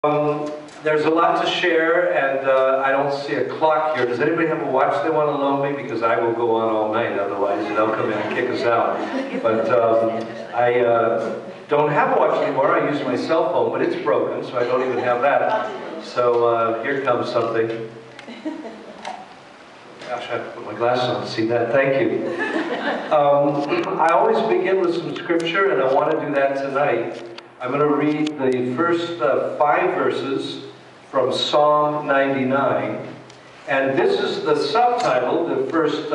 There's a lot to share, and I don't see a clock here. Does anybody have a watch they want to loan me? Because I will go on all night, otherwise they'll come in and kick us out. But I don't have a watch anymore. I use my cell phone, but it's broken, so I don't even have that. So here comes something. Gosh, I have to put my glasses on to see that. Thank you. I always begin with some scripture, and I want to do that tonight. I'm going to read the first 5 verses from Psalm 99. And this is the subtitle. The first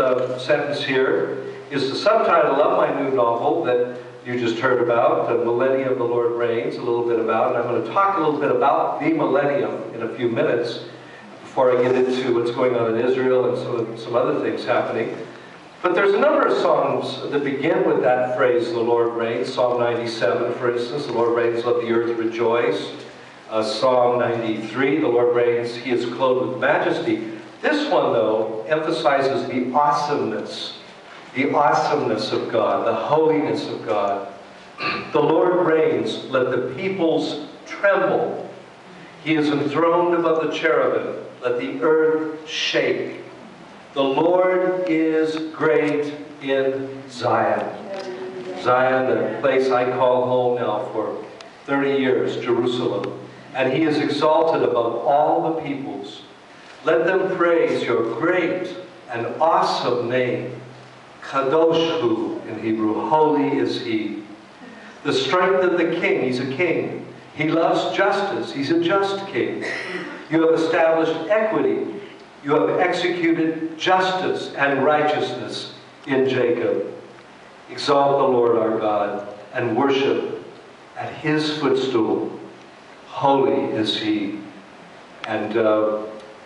sentence here is the subtitle of my new novel that you just heard about, The Millennium the Lord Reigns, a little bit about. And I'm going to talk a little bit about the millennium in a few minutes before I get into what's going on in Israel and some other things happening. But there's a number of songs that begin with that phrase, the Lord reigns. Psalm 97, for instance, the Lord reigns, let the earth rejoice. Psalm 93, the Lord reigns, he is clothed with majesty. This one, though, emphasizes the awesomeness of God, the holiness of God. The Lord reigns, let the peoples tremble. He is enthroned above the cherubim, let the earth shake. The Lord is great in Zion. Zion, the place I call home now for 30 years, Jerusalem. And he is exalted above all the peoples. Let them praise your great and awesome name. Kadosh Hu in Hebrew, holy is he. The strength of the king, he's a king. He loves justice, he's a just king. You have established equity. You have executed justice and righteousness in Jacob. Exalt the Lord our God and worship at his footstool. Holy is he. And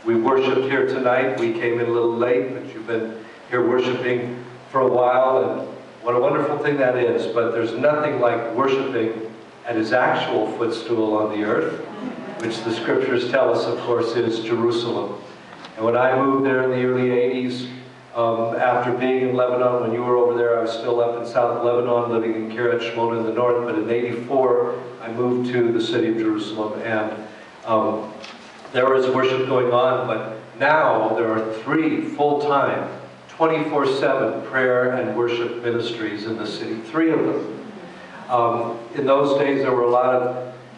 we worshiped here tonight. We came in a little late, but you've been here worshiping for a while, and what a wonderful thing that is. But there's nothing like worshiping at his actual footstool on the earth, which the scriptures tell us, of course, is Jerusalem. And when I moved there in the early 80s, after being in Lebanon, when you were over there, I was still up in South Lebanon, living in Kiryat Shmona in the north. But in /84, I moved to the city of Jerusalem, and there was worship going on. But now there are 3 full-time, 24/7 prayer and worship ministries in the city. 3 of them. In those days, there were a lot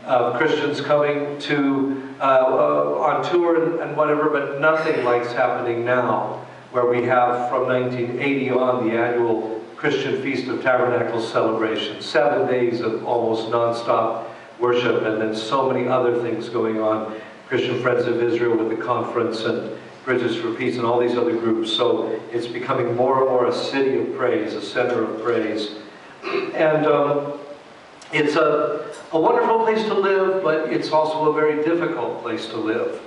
of Christians coming to on tour and whatever, but nothing like's happening now, where we have from 1980 on the annual Christian Feast of Tabernacles celebration. 7 days of almost non-stop worship, and then so many other things going on. Christian Friends of Israel with the conference, and Bridges for Peace, and all these other groups. So it's becoming more and more a city of praise, a center of praise. And it's a wonderful place to live, but it's also a very difficult place to live.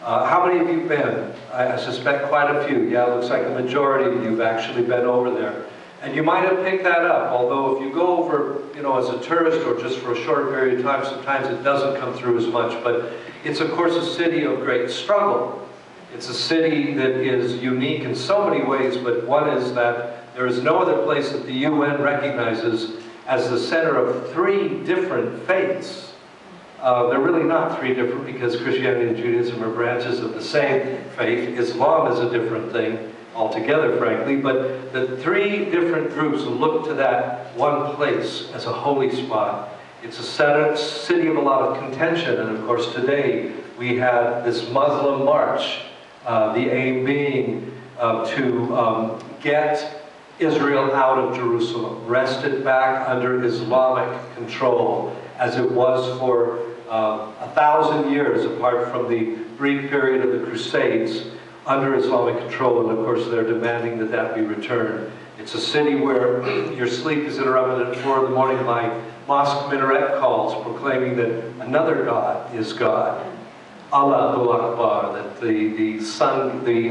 How many of you have been? I suspect quite a few. Yeah, it looks like a majority of you have actually been over there. And you might have picked that up, although if you go over, as a tourist or just for a short period of time, sometimes it doesn't come through as much. But it's, of course, a city of great struggle. It's a city that is unique in so many ways, but one is that there is no other place that the UN recognizes as the center of 3 different faiths. They're really not 3 different, because Christianity and Judaism are branches of the same faith. Islam is a different thing altogether, frankly, but the 3 different groups look to that one place as a holy spot. It's a city of a lot of contention, and of course today we had this Muslim march, the aim being to get Israel out of Jerusalem, wrest it back under Islamic control, as it was for 1,000 years, apart from the brief period of the Crusades, under Islamic control. And of course they're demanding that that be returned. It's a city where your sleep is interrupted at 4 in the morning by mosque minaret calls proclaiming that another God is God. Allahu Akbar, that the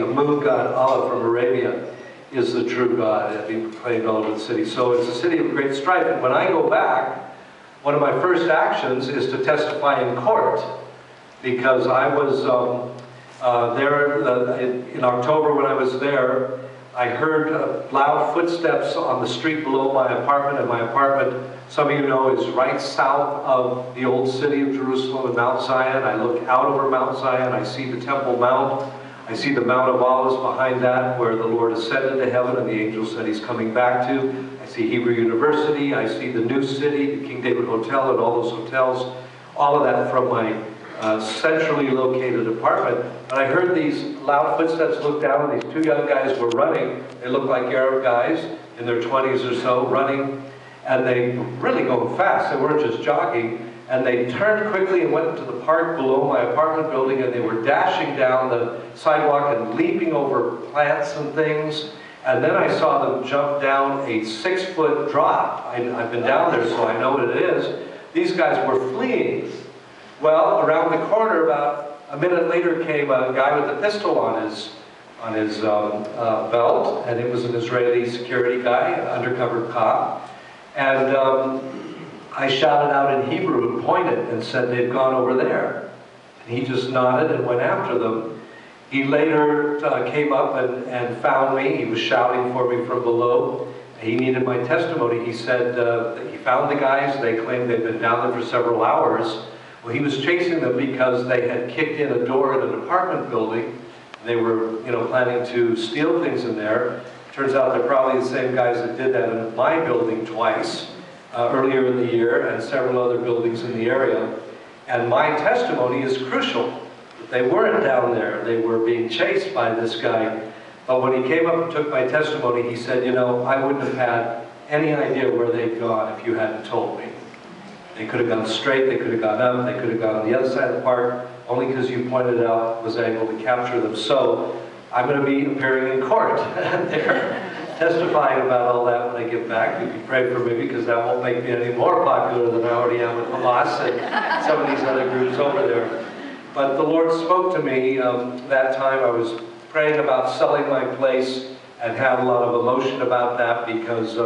moon god Allah from Arabia is the true God, being proclaimed all over the city. So it's a city of great strife. And when I go back, one of my first actions is to testify in court, because I was there in October when I was there. I heard loud footsteps on the street below my apartment, and my apartment, some of you know, is right south of the old city of Jerusalem and Mount Zion. I look out over Mount Zion, I see the Temple Mount, I see the Mount of Olives behind that, where the Lord ascended to heaven and the angel said he's coming back to. I see Hebrew University, I see the new city, the King David Hotel and all those hotels, all of that from my centrally located apartment. And I heard these loud footsteps, look down, and these two young guys were running. They looked like Arab guys in their 20s or so, running, and they were really going fast. They weren't just jogging. And they turned quickly and went into the park below my apartment building, and they were dashing down the sidewalk and leaping over plants and things. And then I saw them jump down a 6-foot drop. I've been down there, so I know what it is. These guys were fleeing. Well, around the corner, about a minute later, came a guy with a pistol on his belt, and it was an Israeli security guy, an undercover cop. And I shouted out in Hebrew and pointed and said they'd gone over there. And he just nodded and went after them. He later came up and found me. He was shouting for me from below. He needed my testimony. He said that he found the guys. They claimed they'd been down there for several hours. Well, he was chasing them because they had kicked in a door in an apartment building. They were, planning to steal things in there. Turns out they're probably the same guys that did that in my building twice earlier in the year, and several other buildings in the area. And my testimony is crucial. They weren't down there. They were being chased by this guy. But when he came up and took my testimony, he said, I wouldn't have had any idea where they'd gone if you hadn't told me. They could have gone straight, they could have gone up, they could have gone on the other side of the park. Only because you pointed out was I able to capture them. So I'm going to be appearing in court there, testifying about all that when I get back. You can pray for me, because that won't make me any more popular than I already am with Hamas and some of these other groups over there. But the Lord spoke to me that time. I was praying about selling my place and had a lot of emotion about that, because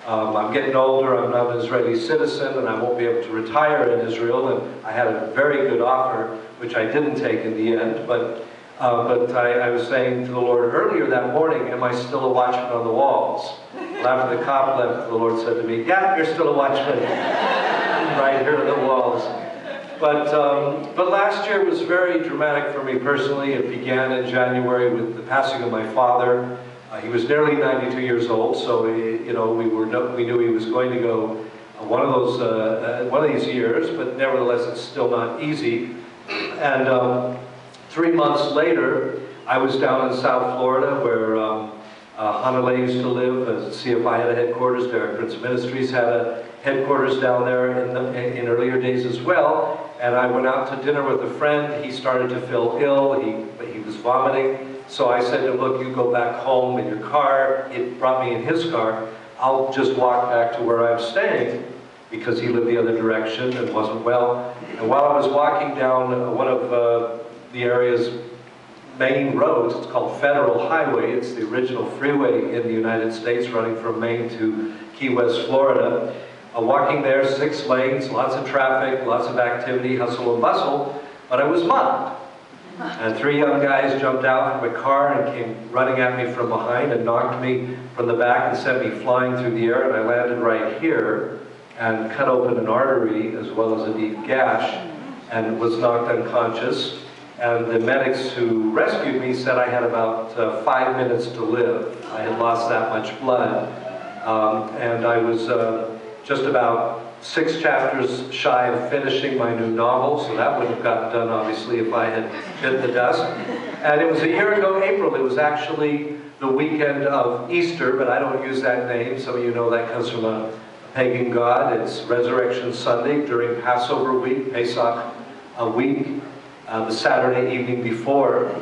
I'm getting older, I'm not an Israeli citizen, and I won't be able to retire in Israel. And I had a very good offer, which I didn't take in the end. But I was saying to the Lord earlier that morning, am I still a watchman on the walls? Well, after the cop left, the Lord said to me, yeah, you're still a watchman right here on the walls. But last year was very dramatic for me personally. It began in January with the passing of my father. He was nearly 92 years old, so we knew he was going to go one of these years, but nevertheless it's still not easy. And 3 months later, I was down in South Florida, where Hanalei used to live. CFI had a headquarters there. Prince of Ministries had a headquarters down there in earlier days as well. And I went out to dinner with a friend. He started to feel ill. He was vomiting. So I said to him, look, you go back home in your car. He brought me in his car. I'll just walk back to where I'm staying, because he lived the other direction and wasn't well. And while I was walking down one of the area's main roads, it's called Federal Highway. It's the original freeway in the United States, running from Maine to Key West, Florida. Walking there, 6 lanes, lots of traffic, lots of activity, hustle and bustle, but I was mugged. And 3 young guys jumped out from a car and came running at me from behind and knocked me from the back and sent me flying through the air, and I landed right here and cut open an artery as well as a deep gash and was knocked unconscious. And the medics who rescued me said I had about 5 minutes to live. I had lost that much blood. And I was just about 6 chapters shy of finishing my new novel, so that wouldn't have gotten done, obviously, if I had bit the dust. And it was a year ago, April. It was actually the weekend of Easter, but I don't use that name. Some of you know that comes from a pagan god. It's Resurrection Sunday during Passover week, Pesach week, the Saturday evening before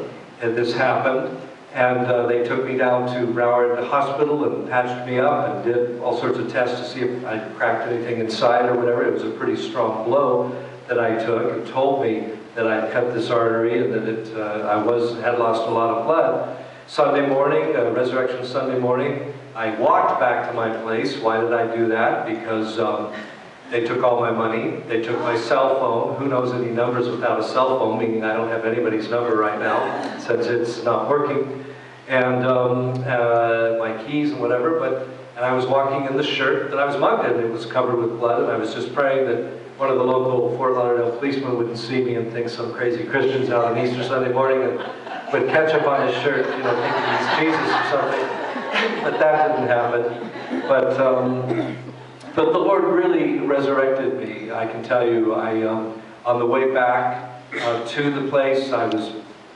this happened. And they took me down to Broward Hospital and patched me up and did all sorts of tests to see if I cracked anything inside or whatever. It was a pretty strong blow that I took, and told me that I'd cut this artery and that I had lost a lot of blood. Sunday morning, Resurrection Sunday morning, I walked back to my place. Why did I do that? Because they took all my money. They took my cell phone. Who knows any numbers without a cell phone, meaning I don't have anybody's number right now since it's not working. and my keys and whatever, and I was walking in the shirt that I was mugged in. It was covered with blood, and I was just praying that one of the local Fort Lauderdale policemen wouldn't see me and think some crazy Christian's out on Easter Sunday morning and would catch up on his shirt, you know, thinking he's Jesus or something. But that didn't happen. But the Lord really resurrected me. I can tell you, on the way back to the place,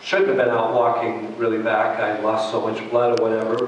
shouldn't have been out walking really back. I lost so much blood or whatever.